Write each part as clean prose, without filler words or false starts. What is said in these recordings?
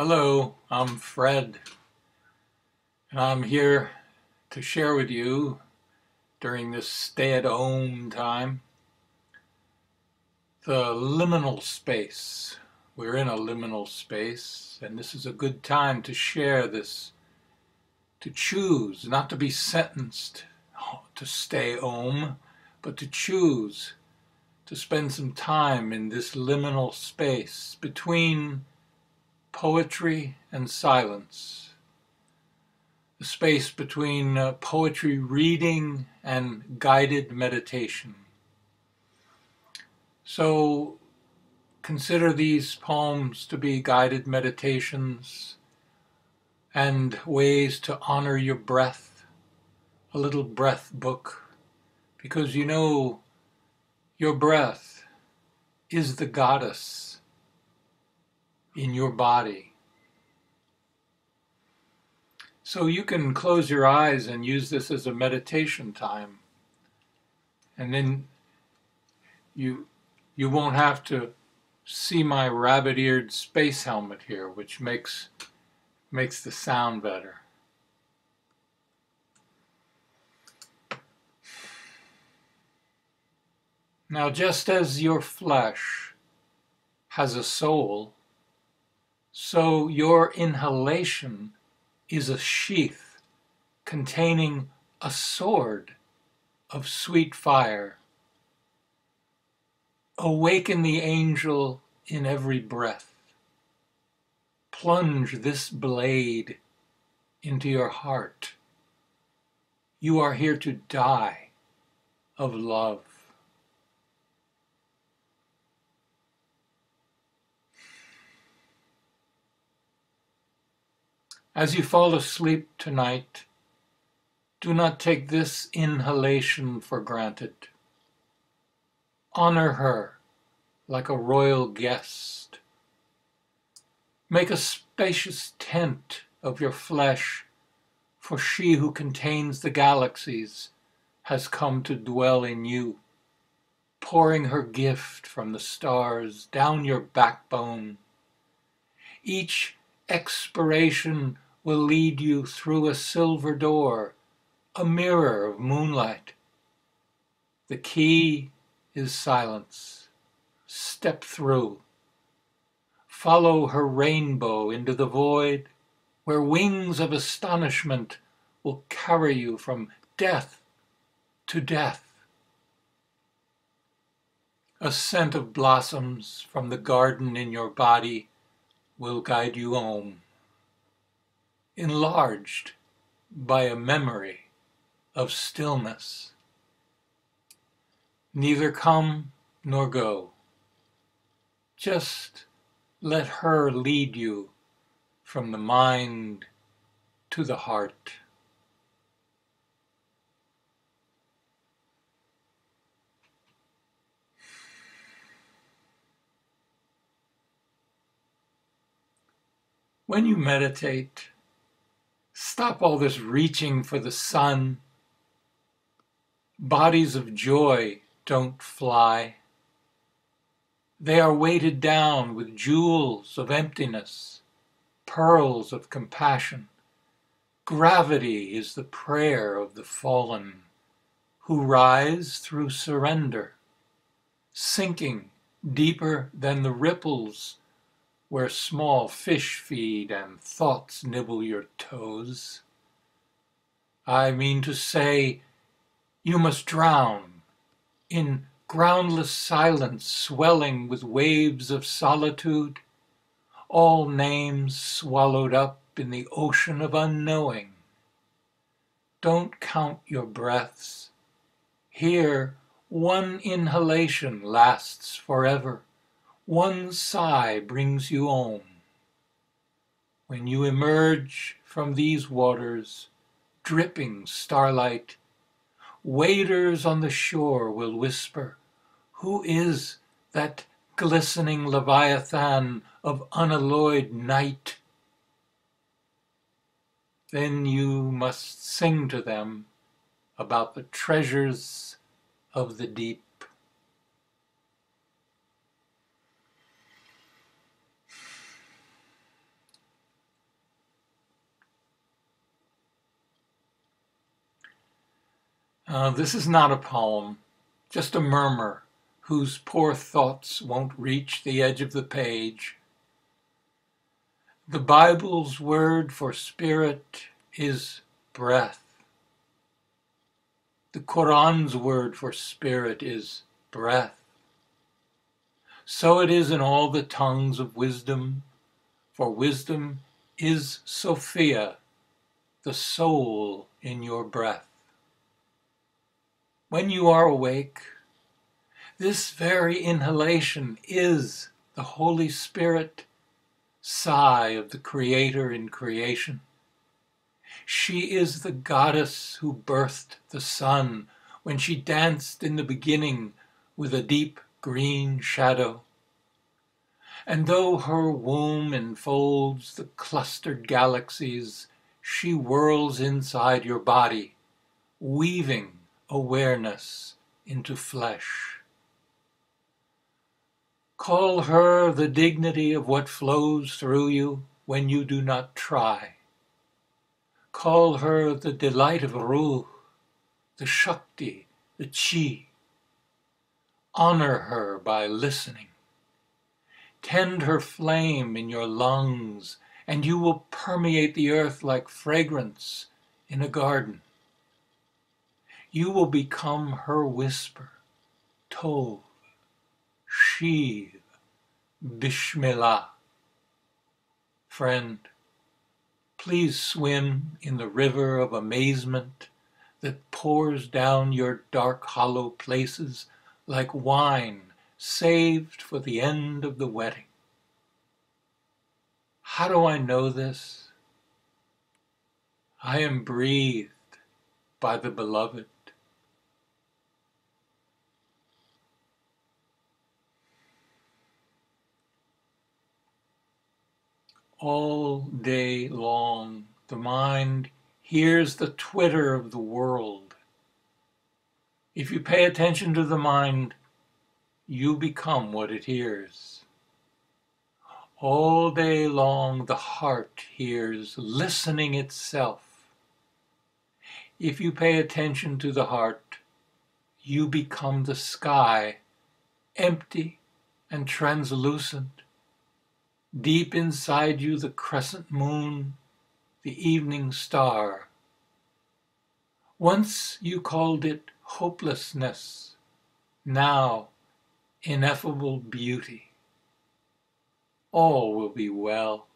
Hello, I'm Fred, and I'm here to share with you during this stay-at-home time the liminal space. We're in a liminal space, and this is a good time to share this, to choose not to be sentenced to stay home, but to choose to spend some time in this liminal space between poetry and silence. The space between poetry reading and guided meditation. So consider these poems to be guided meditations and ways to honor your breath, a little breath book, because you know your breath is the goddess in your body. So you can close your eyes and use this as a meditation time. And then you won't have to see my rabbit-eared space helmet here, which makes the sound better. Now, just as your flesh has a soul, so your inhalation is a sheath containing a sword of sweet fire. Awaken the angel in every breath. Plunge this blade into your heart. You are here to die of love. As you fall asleep tonight, do not take this inhalation for granted. Honor her like a royal guest. Make a spacious tent of your flesh, for she who contains the galaxies has come to dwell in you, pouring her gift from the stars down your backbone. Each expiration will lead you through a silver door, a mirror of moonlight. The key is silence. Step through. Follow her rainbow into the void, where wings of astonishment will carry you from death to death. A scent of blossoms from the garden in your body will guide you home, enlarged by a memory of stillness. Neither come nor go. Just let her lead you from the mind to the heart. When you meditate, stop all this reaching for the sun. Bodies of joy don't fly. They are weighted down with jewels of emptiness, pearls of compassion. Gravity is the prayer of the fallen, who rise through surrender, sinking deeper than the ripples where small fish feed and thoughts nibble your toes. I mean to say, you must drown in groundless silence swelling with waves of solitude, all names swallowed up in the ocean of unknowing. Don't count your breaths. Here, one inhalation lasts forever. One sigh brings you home. When you emerge from these waters, dripping starlight, waders on the shore will whisper, "Who is that glistening leviathan of unalloyed night?" Then you must sing to them about the treasures of the deep. This is not a poem, just a murmur whose poor thoughts won't reach the edge of the page. The Bible's word for spirit is breath. The Quran's word for spirit is breath. So it is in all the tongues of wisdom, for wisdom is Sophia, the soul in your breath. When you are awake, this very inhalation is the Holy Spirit sigh of the Creator in creation. She is the goddess who birthed the sun when she danced in the beginning with a deep green shadow. And though her womb enfolds the clustered galaxies, she whirls inside your body, weaving awareness into flesh. Call her the dignity of what flows through you when you do not try. Call her the delight of Ruh, the Shakti, the Chi. Honor her by listening. Tend her flame in your lungs, and you will permeate the earth like fragrance in a garden. You will become her whisper, Tov, Shiv, Bismillah. Friend, please swim in the river of amazement that pours down your dark, hollow places like wine saved for the end of the wedding. How do I know this? I am breathed by the beloved. All day long, the mind hears the twitter of the world. If you pay attention to the mind, you become what it hears. All day long, the heart hears, listening itself. If you pay attention to the heart, you become the sky, empty and translucent. Deep inside you, the crescent moon, the evening star. Once you called it hopelessness, now ineffable beauty. All will be well.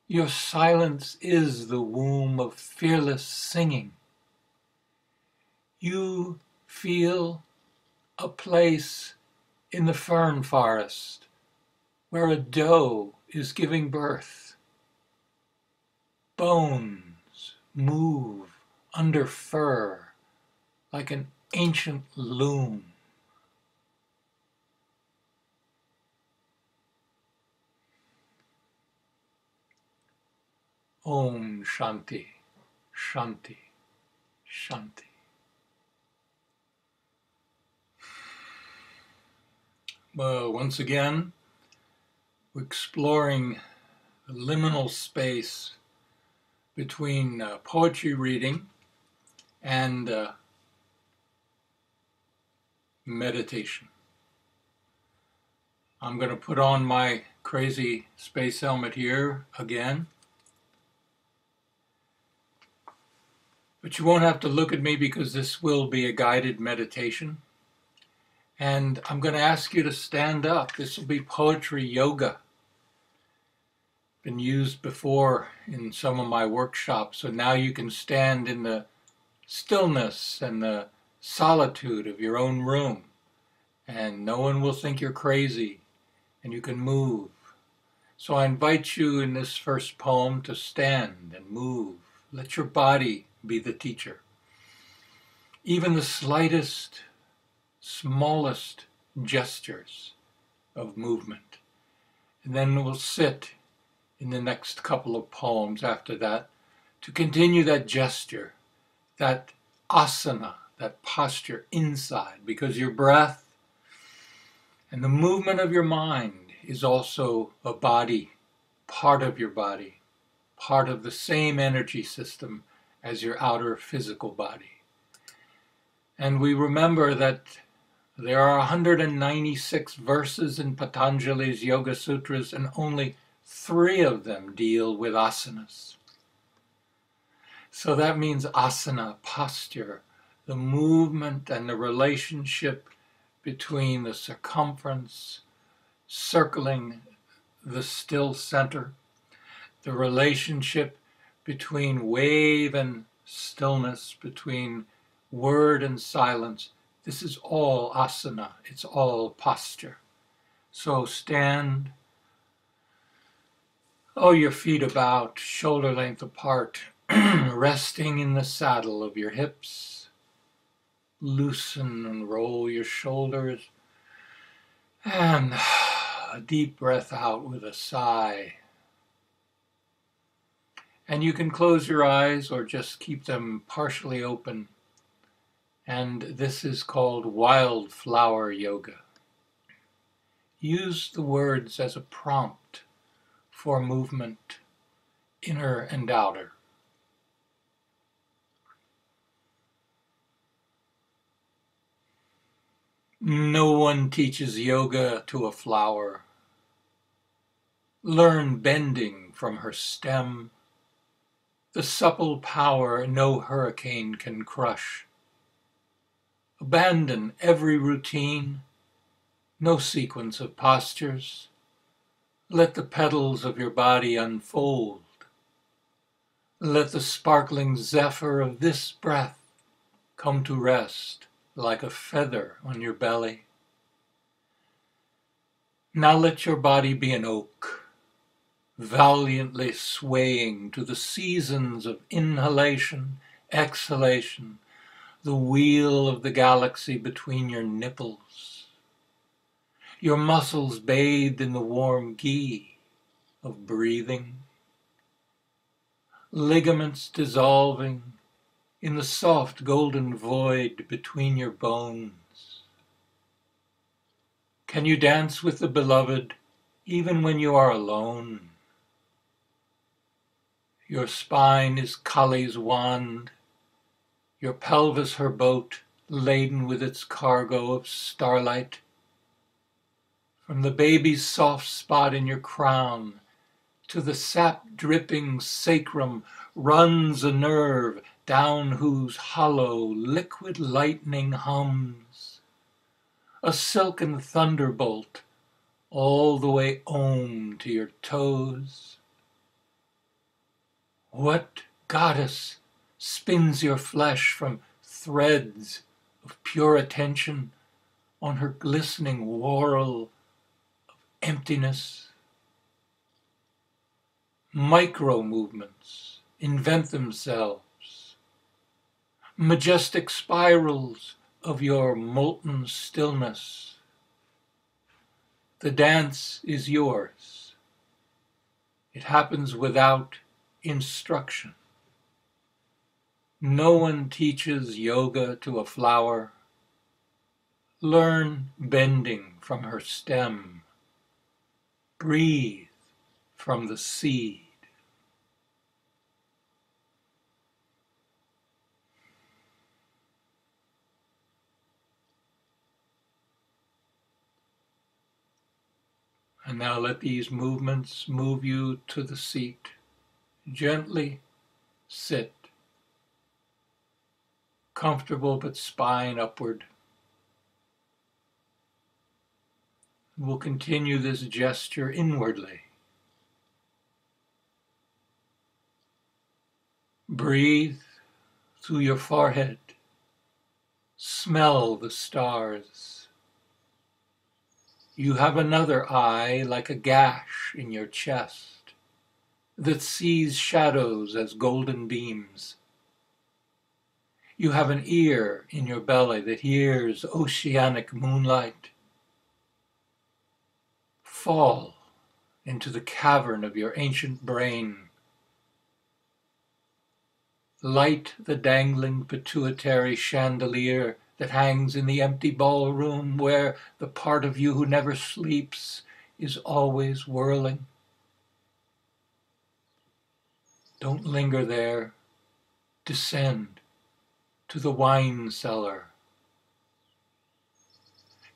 Your silence is the womb of fearless singing. You feel a place in the fern forest where a doe is giving birth. Bones move under fur like an ancient loom. Om Shanti, Shanti, Shanti. Well, once again, we're exploring the liminal space between poetry reading and meditation. I'm going to put on my crazy space helmet here again. But you won't have to look at me because this will be a guided meditation. And I'm going to ask you to stand up. This will be poetry yoga. Been used before in some of my workshops. So now you can stand in the stillness and the solitude of your own room. And no one will think you're crazy. And you can move. So I invite you in this first poem to stand and move. Let your body be the teacher. Even the slightest, smallest gestures of movement. And then we'll sit in the next couple of poems after that to continue that gesture, that asana, that posture inside, because your breath and the movement of your mind is also a body, part of your body, part of the same energy system as your outer physical body. And we remember that there are 196 verses in Patanjali's Yoga Sutras, and only 3 of them deal with asanas. So that means asana, posture, the movement and the relationship between the circumference circling the still center, the relationship between wave and stillness, between word and silence. This is all asana, it's all posture. So stand, your feet about, shoulder length apart, resting in the saddle of your hips. Loosen and roll your shoulders. And a deep breath out with a sigh. And you can close your eyes or just keep them partially open. And this is called wildflower yoga. Use the words as a prompt for movement, inner and outer. No one teaches yoga to a flower. Learn bending from her stem, the supple power no hurricane can crush. Abandon every routine, no sequence of postures. Let the petals of your body unfold. Let the sparkling zephyr of this breath come to rest like a feather on your belly. Now let your body be an oak, valiantly swaying to the seasons of inhalation, exhalation, the wheel of the galaxy between your nipples, your muscles bathed in the warm ghee of breathing, ligaments dissolving in the soft golden void between your bones. Can you dance with the beloved even when you are alone? Your spine is Kali's wand, your pelvis her boat laden with its cargo of starlight. From the baby's soft spot in your crown to the sap-dripping sacrum runs a nerve down whose hollow liquid lightning hums. A silken thunderbolt all the way Om to your toes. What goddess spins your flesh from threads of pure attention on her glistening whorl of emptiness? Micro movements invent themselves, majestic spirals of your molten stillness. The dance is yours. It happens without instruction. No one teaches yoga to a flower. Learn bending from her stem. Breathe from the seed. And now let these movements move you to the seat. Gently sit. Comfortable but spine upward. We'll continue this gesture inwardly. Breathe through your forehead. Smell the stars. You have another eye like a gash in your chest that sees shadows as golden beams. You have an ear in your belly that hears oceanic moonlight. Fall into the cavern of your ancient brain. Light the dangling pituitary chandelier that hangs in the empty ballroom where the part of you who never sleeps is always whirling. Don't linger there. Descend to the wine cellar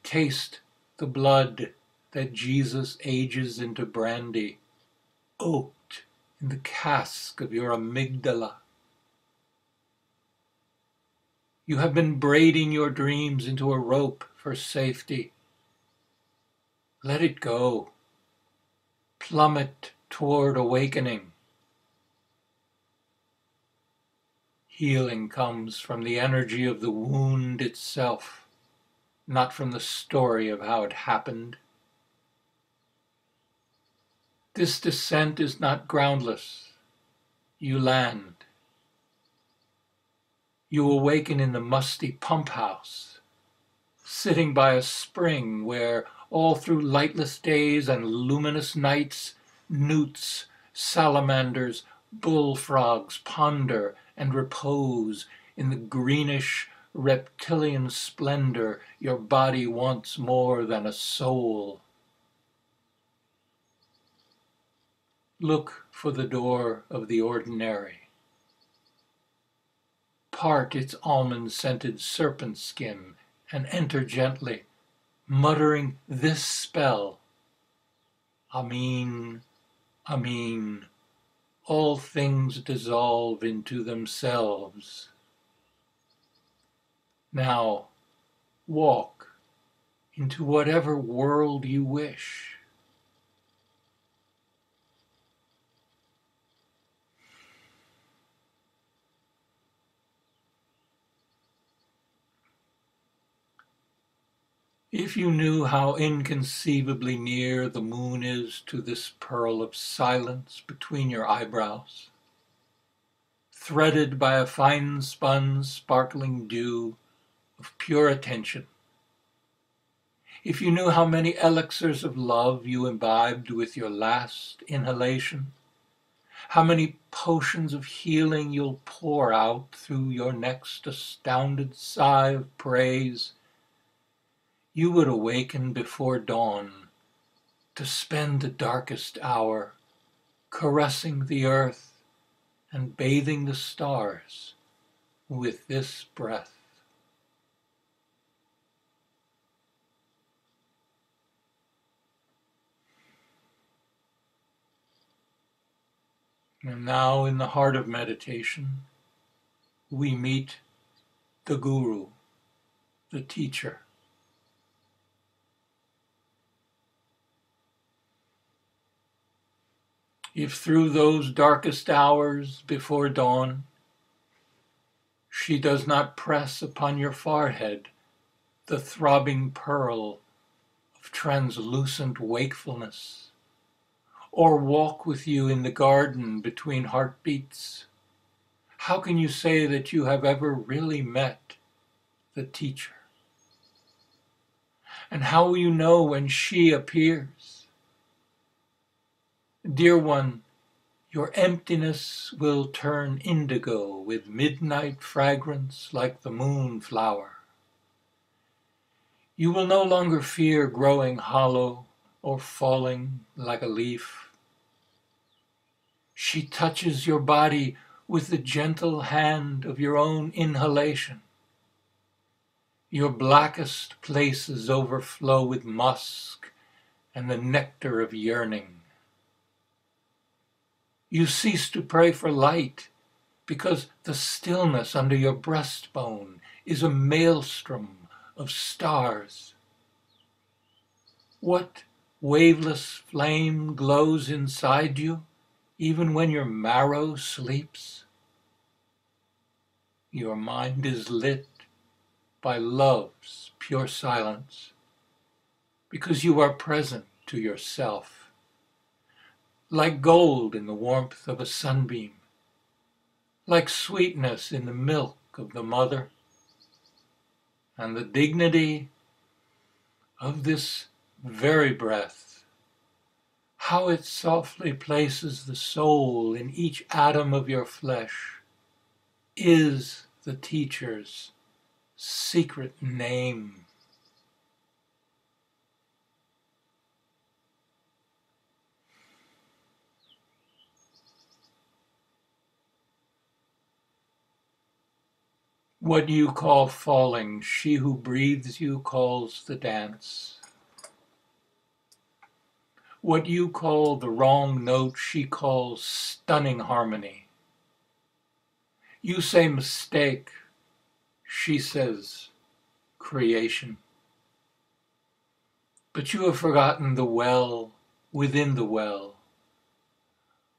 Taste the blood that Jesus ages into brandy, oaked in the cask of your amygdala. You have been braiding your dreams into a rope for safety. Let it go. Plummet toward awakening. Healing comes from the energy of the wound itself, not from the story of how it happened. This descent is not groundless. You land. You awaken in the musty pump house, sitting by a spring where all through lightless days and luminous nights, newts, salamanders, bullfrogs ponder and repose in the greenish reptilian splendor your body wants more than a soul. Look for the door of the ordinary. Part its almond-scented serpent skin and enter gently, muttering this spell: Amin, Amin, all things dissolve into themselves. Now walk into whatever world you wish. If you knew how inconceivably near the moon is to this pearl of silence between your eyebrows, threaded by a fine-spun, sparkling dew of pure attention, if you knew how many elixirs of love you imbibed with your last inhalation, how many potions of healing you'll pour out through your next astounded sigh of praise, you would awaken before dawn to spend the darkest hour caressing the earth and bathing the stars with this breath. And now in the heart of meditation, we meet the Guru, the teacher. If through those darkest hours before dawn, she does not press upon your forehead the throbbing pearl of translucent wakefulness, or walk with you in the garden between heartbeats, how can you say that you have ever really met the teacher? And how will you know when she appears? Dear one, your emptiness will turn indigo with midnight fragrance like the moonflower. You will no longer fear growing hollow or falling like a leaf. She touches your body with the gentle hand of your own inhalation. Your blackest places overflow with musk and the nectar of yearning. You cease to pray for light because the stillness under your breastbone is a maelstrom of stars. What waveless flame glows inside you even when your marrow sleeps? Your mind is lit by love's pure silence because you are present to yourself, like gold in the warmth of a sunbeam, like sweetness in the milk of the mother, and the dignity of this very breath, how it softly places the soul in each atom of your flesh, is the teacher's secret name. What you call falling, she who breathes you calls the dance. What you call the wrong note, she calls stunning harmony. You say mistake, she says creation. But you have forgotten the well within the well,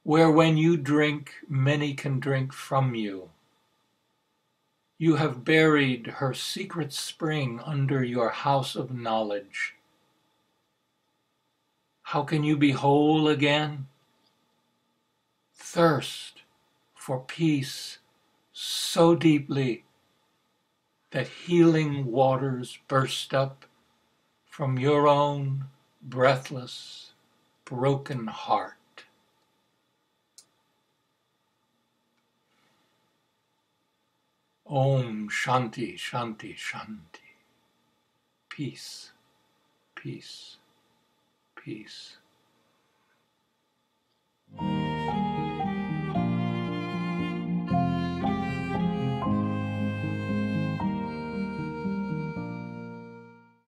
where when you drink, many can drink from you. You have buried her secret spring under your house of knowledge. How can you be whole again? Thirst for peace so deeply that healing waters burst up from your own breathless, broken heart. Om Shanti, Shanti, Shanti. Peace, peace, peace.